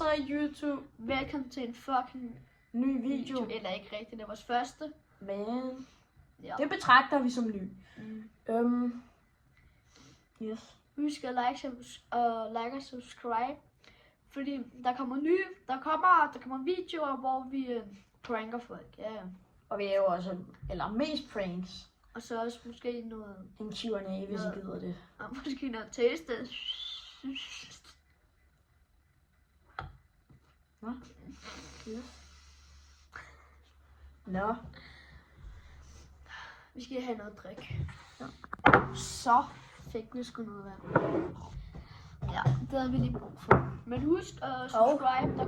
så YouTube. Velkommen til en fucking Ny video. Eller ikke rigtigt, det er vores første. Men Ja. det betragter vi som ny. Yes. Husk at like og subscribe. Fordi der kommer videoer, hvor vi pranker folk. Ja. Og vi er jo også, eller mest pranks. Og så også måske noget... En Q&A, hvis I gider det. Og måske noget taste. Nå? Yes. Nå. Vi skal have noget drik. Ja. Så fik vi sgu noget vand. Ja, det havde vi lige brug for. Men husk at subscribe,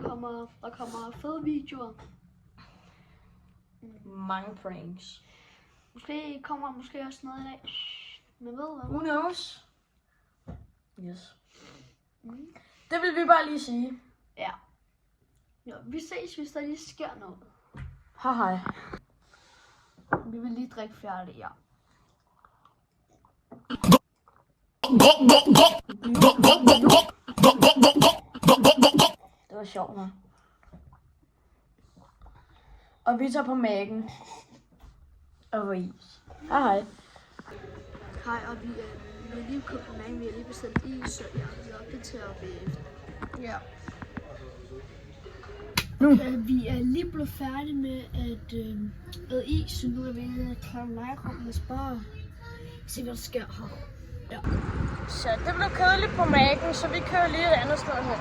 der kommer fede videoer. Mange pranks. Måske kommer også noget i dag. Men ved hvad? Who knows? Yes. Det vil vi bare lige sige. Ja. Ja, vi ses, hvis der lige sker noget. Hej hej. Vi vil lige drikke færdig, ja. Det var sjovt, hva'? Og vi tager på mækken. Og på is. Hej hej. Hej, og vi er lige kommet på mækken. Vi har lige bestilt is, så ja, vi opdaterer bagefter. Ja. Vi er lige blevet færdige med at æde is, så nu er vi klar til legerum. Lad os bare se, hvad der sker her. Ja. Så det blev kedeligt på mækken, så vi kører lige et andet sted hen.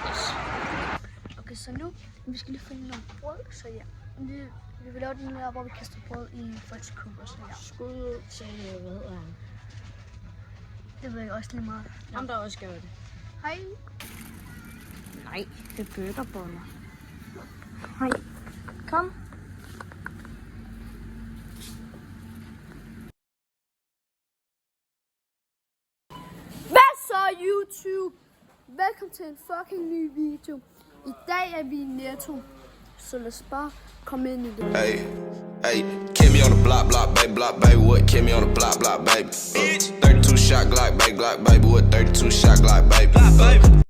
Yes. Okay, så nu vi skal lige finde noget brød, så ja. Vi vil lave den der, hvor vi kaster brød i folks kubber, så ja. Skud til, hvad hedder han? Det ved jeg også lige meget. Ham der også gør det. Hej. Nej, det er burgerboller. Hej. Kom. Hvad så, YouTube? Velkommen til en fucking ny video. I dag er vi i Netto, så lad os bare komme ind i det. Hey, kill me on the block, baby, what? Kill me on the block, baby. 32 shot Glock, baby, what? 32 shot Glock, baby.